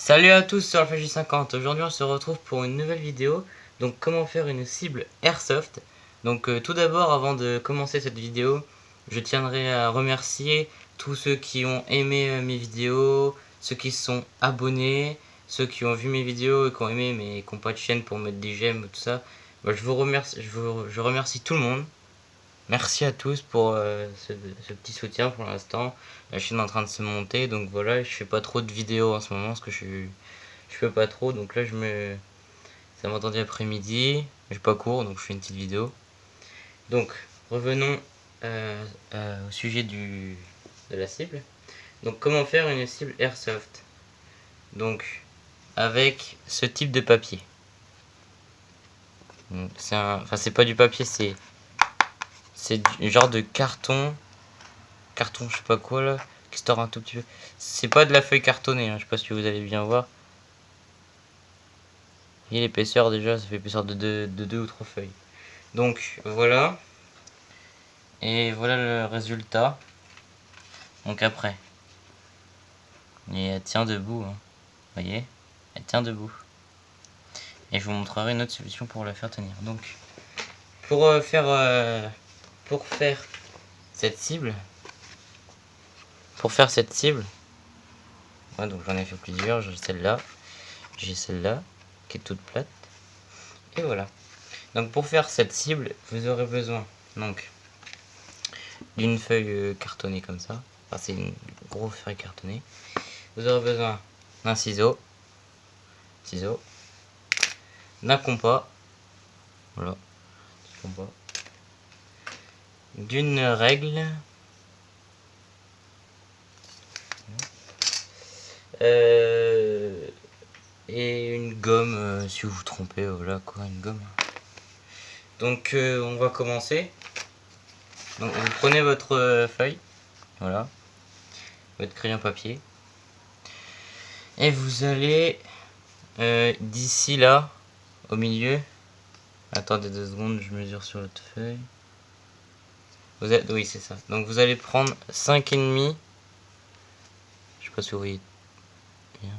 Salut à tous sur AlphaJ50. Aujourd'hui on se retrouve pour une nouvelle vidéo. Donc comment faire une cible Airsoft. Donc tout d'abord, avant de commencer cette vidéo, je tiendrai à remercier tous ceux qui ont aimé mes vidéos, ceux qui se sont abonnés, ceux qui ont vu mes vidéos et qui ont aimé mais qui n'ont pas de chaîne pour mettre des j'aime ou tout ça. Je vous remercie, je remercie tout le monde. Merci à tous pour ce petit soutien pour l'instant. La chaîne est en train de se monter, donc voilà, je fais pas trop de vidéos en ce moment parce que je peux pas trop, donc là ça m'a attendu après-midi, j'ai pas cours donc je fais une petite vidéo. Donc revenons au sujet de la cible. Donc comment faire une cible Airsoft. Donc avec ce type de papier. C'est pas du papier, c'est du genre de carton je sais pas quoi là, qui se tord un tout petit peu. C'est pas de la feuille cartonnée, hein, je sais pas si vous allez bien voir. Et l'épaisseur déjà, ça fait l'épaisseur de deux ou trois feuilles. Donc voilà. Et voilà le résultat. Donc après. Et elle tient debout, hein. Vous voyez, elle tient debout. Et je vous montrerai une autre solution pour la faire tenir. Donc pour faire cette cible. Ouais, donc j'en ai fait plusieurs, j'ai celle-là qui est toute plate. Et voilà. Donc pour faire cette cible, vous aurez besoin donc d'une feuille cartonnée comme ça. Enfin, c'est une grosse feuille cartonnée. Vous aurez besoin d'un ciseau, d'un compas, voilà, compas, d'une règle, et une gomme si vous vous trompez, voilà quoi, une gomme. Donc on va commencer. Donc vous prenez votre feuille, voilà, votre crayon papier, et vous allez d'ici là, au milieu. Attendez 2 secondes, je mesure sur votre feuille. Oui, c'est ça. Donc vous allez prendre 5,5. Je sais pas si vous voyez bien.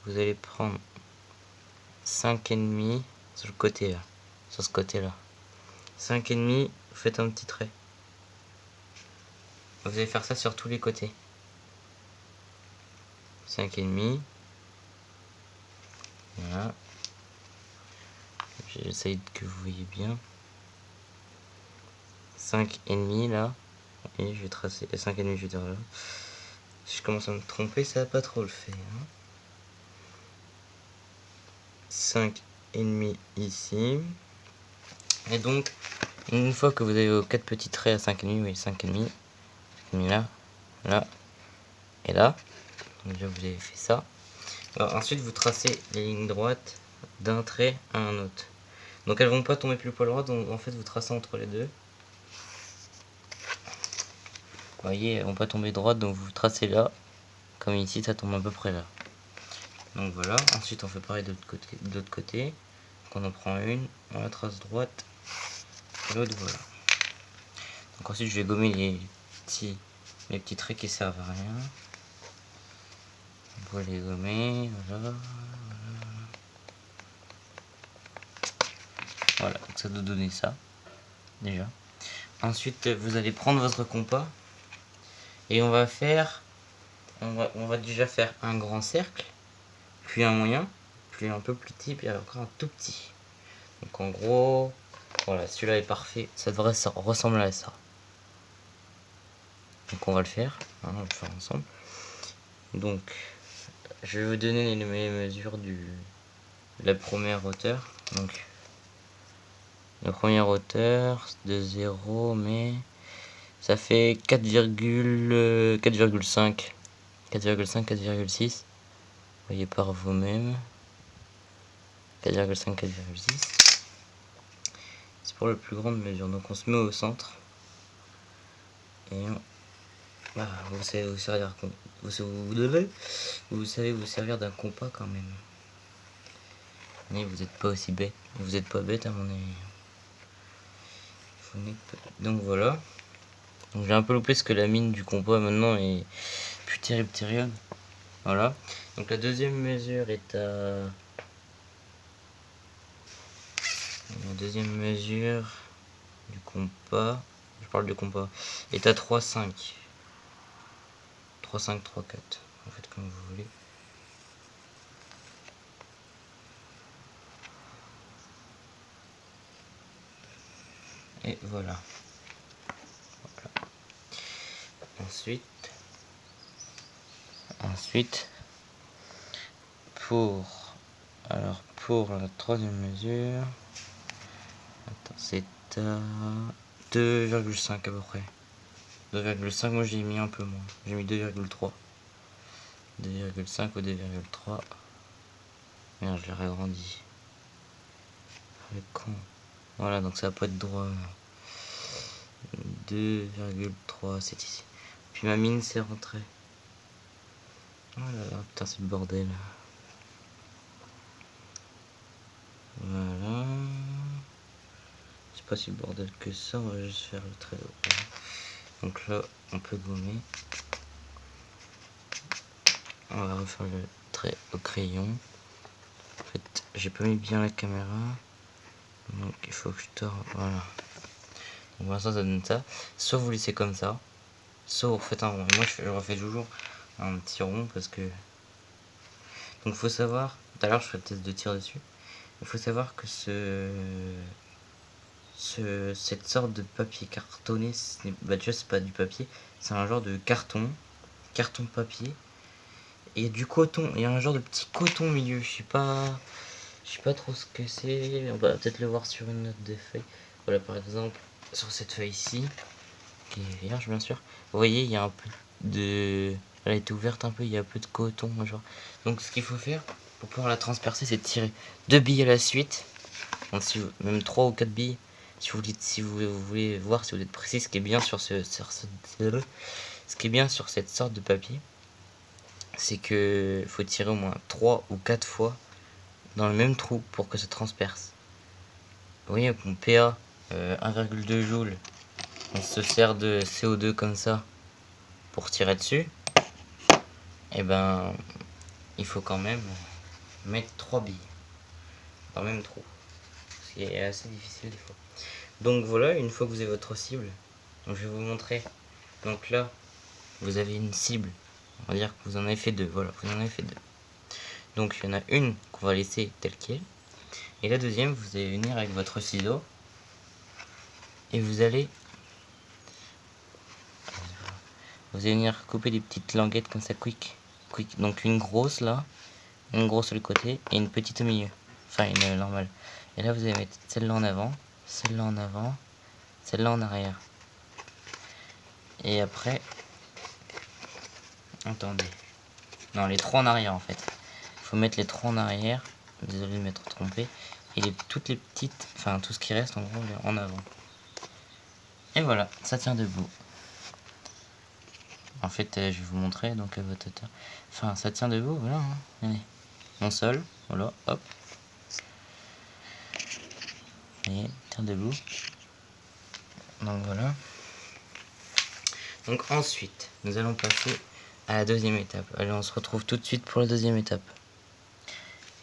Vous allez prendre 5,5 sur le côté là. Sur ce côté là. 5,5, vous faites un petit trait. Vous allez faire ça sur tous les côtés. 5,5. Voilà. J'essaye que vous voyez bien. 5,5 là. Et je vais tracer. 5,5 je vais dire là. Si je commence à me tromper, ça va pas trop le faire. 5,5 ici. Et donc, une fois que vous avez vos 4 petits traits à 5,5, oui, 5,5 là, là et là. Donc déjà vous avez fait ça. Alors, ensuite vous tracez les lignes droites d'un trait à un autre. Donc elles vont pas tomber plus poil droit, donc en fait vous tracez entre les deux. Vous voyez, elles vont pas tomber droite, donc vous tracez là. Comme ici, ça tombe à peu près là. Donc voilà, ensuite on fait pareil de l'autre côté. Donc on en prend une, on la trace droite, et l'autre voilà. Donc ensuite je vais gommer les petits traits qui servent à rien. On va les gommer, voilà. Voilà, donc ça doit donner ça, déjà. Ensuite, vous allez prendre votre compas et on va déjà faire un grand cercle, puis un moyen, puis un peu plus petit, puis encore un tout petit. Donc en gros, voilà, celui-là est parfait, ça devrait ressembler à ça. Donc on va le faire, hein, on va le faire ensemble. Donc, je vais vous donner les mesures de la première hauteur. Donc, la première hauteur de 0, mais ça fait 4,5, 4,6. Voyez par vous-même. 4,5, 4,6. C'est pour la plus grande mesure. Donc on se met au centre. Et vous savez vous servir, vous savez vous servir d'un compas quand même. Mais vous n'êtes pas aussi bête. Vous n'êtes pas bête à mon avis. Donc voilà. Donc j'ai un peu loupé parce que la mine du compas maintenant est plus terrible. Voilà. Donc la deuxième mesure est à... La deuxième mesure du compas, je parle de compas, est à 3,5. 3,5, 3,4. En fait, comme vous voulez. Et voilà. Ensuite, pour la troisième mesure, c'est à 2,5 à peu près. 2,5, moi j'ai mis un peu moins. J'ai mis 2,3. 2,5 ou 2,3. Merde, je l'ai agrandi. C'est con. Voilà, donc ça va pas être droit. 2,3, c'est ici. Puis ma mine s'est rentrée. Oh là là, putain, c'est le bordel. Voilà. C'est pas si bordel que ça, on va juste faire le trait. Donc là, on peut gommer. On va refaire le trait au crayon. En fait, j'ai pas mis bien la caméra. Donc il faut que je tords. Voilà. Donc pour l'instant, ça donne ça. Soit vous laissez comme ça, soit vous refaites un rond. Et moi, je refais toujours un petit rond parce que... Donc faut savoir, tout à l'heure je ferai le test de tir dessus. Il faut savoir que cette sorte de papier cartonné, bah déjà c'est pas du papier, c'est un genre de carton papier. Et il y a du coton, il y a un genre de petit coton au milieu, je sais pas trop ce que c'est. On va peut-être le voir sur une note de feuille. Voilà, par exemple, sur cette feuille ici, qui est vierge bien sûr. Vous voyez, il y a un peu de... Elle a été ouverte un peu, il y a un peu de coton, genre. Donc ce qu'il faut faire pour pouvoir la transpercer, c'est de tirer 2 billes à la suite. Donc, même 3 ou 4 billes. Si vous voulez voir si vous êtes précis, ce qui est bien sur ce qui est bien sur cette sorte de papier, c'est que faut tirer au moins 3 ou 4 fois dans le même trou pour que ça transperce. Vous voyez, avec mon PA 1,2 joules, on se sert de CO2 comme ça pour tirer dessus. Et ben, il faut quand même mettre 3 billes dans le même trou. Ce qui est assez difficile des fois. Donc voilà, une fois que vous avez votre cible, donc je vais vous montrer. Donc là, vous avez une cible. On va dire que vous en avez fait deux. Voilà, vous en avez fait deux. Donc il y en a une qu'on va laisser telle qu'elle. Et la deuxième, vous allez venir avec votre ciseau. Et vous allez venir couper des petites languettes comme ça, quick. Donc une grosse là, une grosse sur le côté et une petite au milieu. Enfin une normale. Et là vous allez mettre celle-là en avant, celle-là en avant, celle-là en arrière. Et après... Attendez. Non, les trois en arrière en fait. Il faut mettre les trois en arrière. Désolé de m'être trompé. Et toutes les petites, enfin tout ce qui reste en gros en avant. Et voilà, ça tient debout. En fait, je vais vous montrer donc à votre hauteur. Enfin, ça tient debout, voilà. Hein. Allez, mon sol, voilà, hop. Et tient debout. Donc voilà. Donc ensuite, nous allons passer à la deuxième étape. Allez, on se retrouve tout de suite pour la deuxième étape.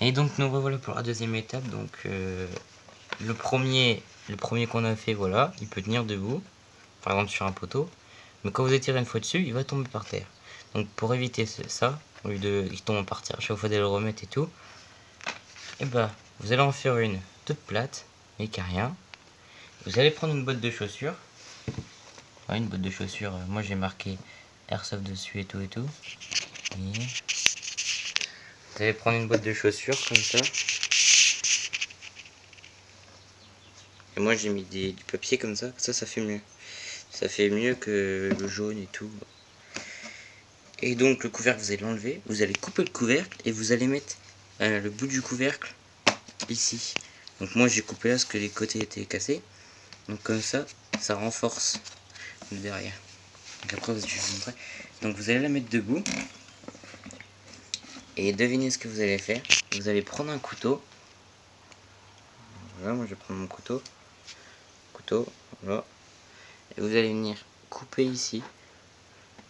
Et donc nous revoilà pour la deuxième étape. Donc le premier qu'on a fait, voilà, il peut tenir debout, par exemple sur un poteau. Mais quand vous étirez une fois dessus, il va tomber par terre. Donc pour éviter ça, au lieu de qu'il tombe par terre, chaque fois de le remettre et tout, et bah vous allez en faire une toute plate, et qui a rien. Vous allez prendre une botte de chaussures. Ouais, une botte de chaussures, moi j'ai marqué Airsoft dessus et tout et tout. Et vous allez prendre une botte de chaussures comme ça. Et moi j'ai mis du papier comme ça fait mieux. Ça fait mieux que le jaune et tout. Et donc le couvercle vous allez l'enlever, vous allez couper le couvercle et vous allez mettre le bout du couvercle ici. Donc moi j'ai coupé là parce que les côtés étaient cassés. Donc comme ça renforce le derrière. Donc après je vais vous montrer. Donc vous allez la mettre debout. Et devinez ce que vous allez faire. Vous allez prendre un couteau. Voilà, moi je vais prendre mon couteau. Voilà. Et vous allez venir couper ici,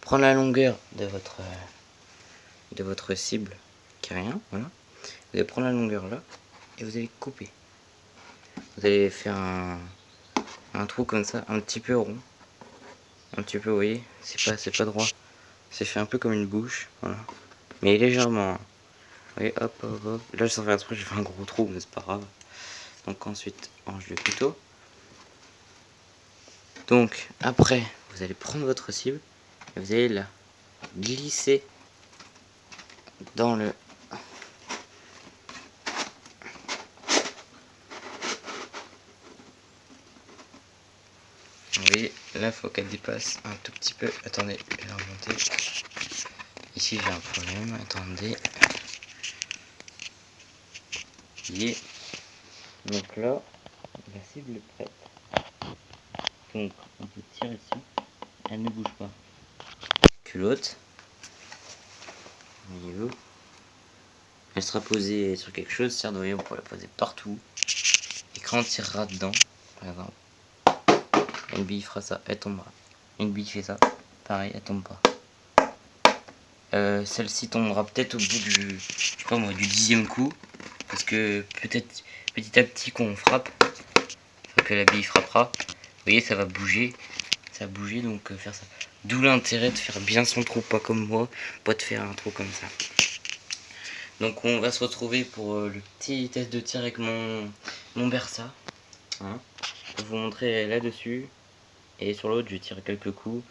prendre la longueur de votre cible, qui est rien, voilà. Vous allez prendre la longueur là, et vous allez couper. Vous allez faire un trou comme ça, un petit peu rond. Un petit peu, vous voyez, c'est pas droit. C'est fait un peu comme une bouche, voilà. Mais légèrement. Vous voyez, hop, hop, hop. Là, sans faire exprès, j'ai fait un gros trou, mais c'est pas grave. Donc ensuite, on range le couteau. Donc après, vous allez prendre votre cible et vous allez la glisser dans le... Vous voyez, là, il faut qu'elle dépasse un tout petit peu. Attendez, je vais la remonter. Ici, j'ai un problème. Attendez. Voyez. Donc là, la cible est prête. Donc, on peut tirer dessus. Elle ne bouge pas. Culotte. Voyez-vous. Elle sera posée sur quelque chose. Certes, vous voyez, on peut la poser partout. Et quand on tirera dedans, par exemple, une bille fera ça, elle tombera. Une bille fait ça, pareil, elle tombe pas. Celle-ci tombera peut-être au bout du, je sais pas moi, du 10e coup. Parce que peut-être petit à petit qu'on frappe, que la bille frappera. Vous voyez, ça va bouger. Ça va bouger, donc faire ça. D'où l'intérêt de faire bien son trou, pas comme moi, pas de faire un trou comme ça. Donc on va se retrouver pour le petit test de tir avec mon Bersa. Hein. Je vais vous montrer là-dessus. Et sur l'autre, je vais tirer quelques coups.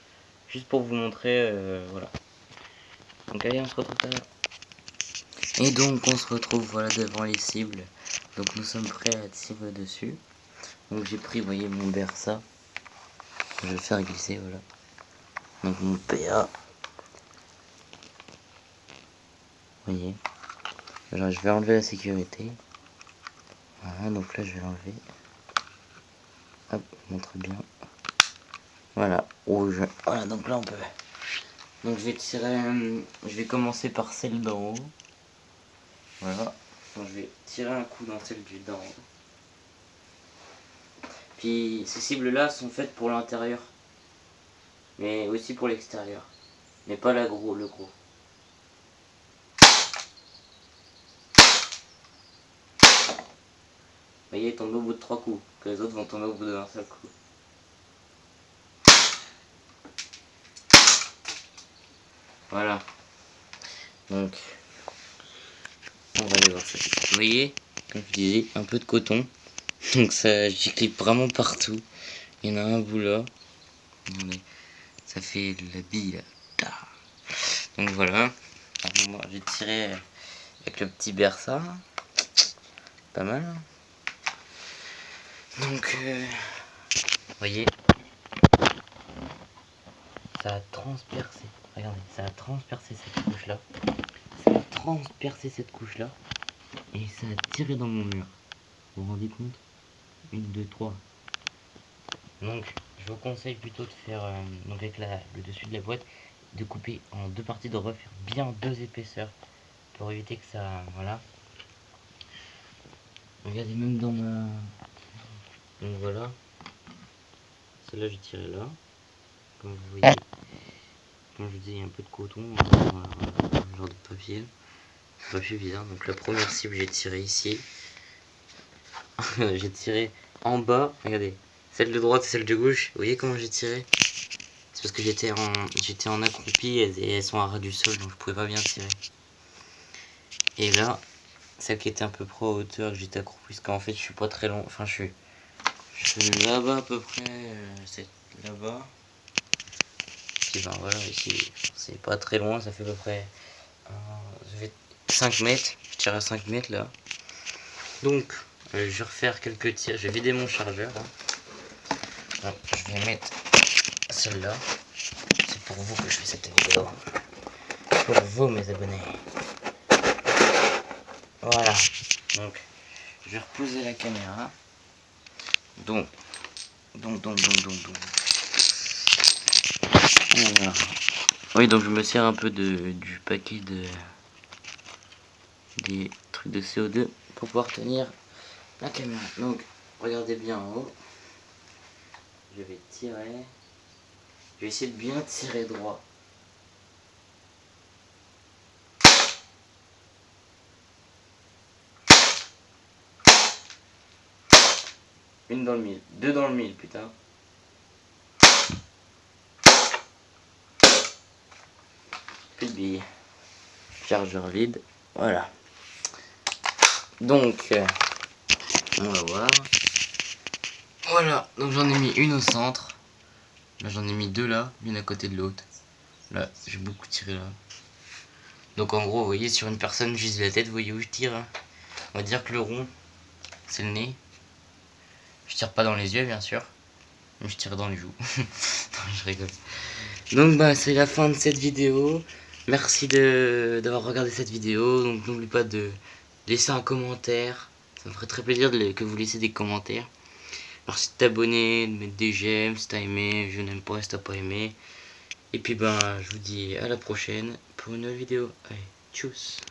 Juste pour vous montrer, voilà. Donc allez, on se retrouve tout à l'heure. Et donc on se retrouve voilà devant les cibles. Donc nous sommes prêts à tirer dessus. Donc j'ai pris, vous voyez, mon Bersa. Je vais le faire glisser, voilà. Donc mon PA. Vous voyez. Alors, je vais enlever la sécurité. Voilà, donc là je vais l'enlever. Hop, montre bien. Voilà, rouge. Voilà, donc là on peut. Donc je vais tirer. Je vais commencer par celle d'en haut. Voilà. Donc je vais tirer un coup dans celle du d'en haut. Puis ces cibles là sont faites pour l'intérieur. Mais aussi pour l'extérieur. Mais pas le gros. Vous voyez, il tombe au bout de 3 coups. Que les autres vont tomber au bout d'un seul coup. Voilà. Donc, on va aller voir ça. Vous voyez, comme je disais, un peu de coton. Donc ça, j'y clip vraiment partout. Il y en a un bout là. Attendez, ça fait de la bille là. Donc voilà. Alors, moi, j'ai tiré avec le petit Bersa. Pas mal. Donc, vous voyez, ça a transpercé. Regardez, ça a transpercé cette couche là. Ça a transpercé cette couche là. Et ça a tiré dans mon mur. Vous vous rendez compte? 1, 2, 3. Donc, je vous conseille plutôt de faire, donc avec le dessus de la boîte, de couper en 2 parties, de refaire bien 2 épaisseurs pour éviter que ça, voilà. Regardez, même dans ma, donc voilà, celle-là j'ai tiré là, comme vous voyez, comme je vous dis, il y a un peu de coton, voilà, un genre de papier bizarre. Donc la première cible j'ai tiré ici, j'ai tiré en bas, regardez, celle de droite et celle de gauche, vous voyez comment j'ai tiré? C'est parce que j'étais en accroupi et elles sont à ras du sol, donc je pouvais pas bien tirer. Et là, celle qui était un peu pro à hauteur, que j'étais accroupi, parce qu'en fait je suis pas très long, enfin je suis là-bas à peu près, c'est là-bas. Puis ben voilà, ici c'est pas très loin, ça fait à peu près 5 mètres, je tire à 5 mètres là. Donc je vais refaire quelques tirs, je vais vider mon chargeur. Hein. Donc, je vais mettre celle-là, c'est pour vous que je fais cette vidéo. Pour vous mes abonnés. Voilà, donc je vais reposer la caméra. Donc. Voilà. Oui, donc je me sers un peu du paquet des trucs de CO2 pour pouvoir tenir la caméra. Donc, regardez bien en haut. Je vais tirer. vais essayer de bien tirer droit. Une dans le mille, deux dans le mille, putain. Plus de billes. Chargeur vide, voilà. Donc, on va voir. Voilà, donc j'en ai mis une au centre. Là j'en ai mis deux là, l'une à côté de l'autre. Là, j'ai beaucoup tiré là. Donc en gros, vous voyez, sur une personne, juste la tête, vous voyez où je tire, hein. On va dire que le rond, c'est le nez. Je tire pas dans les yeux, bien sûr. Mais je tire dans les joues. Non, je rigole. Donc bah, c'est la fin de cette vidéo. Merci d'avoir regardé cette vidéo. Donc n'oublie pas de laisser un commentaire. Ça me ferait très plaisir que vous laissiez des commentaires. Merci de t'abonner, de mettre des j'aime si t'as aimé, je n'aime pas si t'as pas aimé. Et puis ben, je vous dis à la prochaine pour une nouvelle vidéo. Allez, tchuss.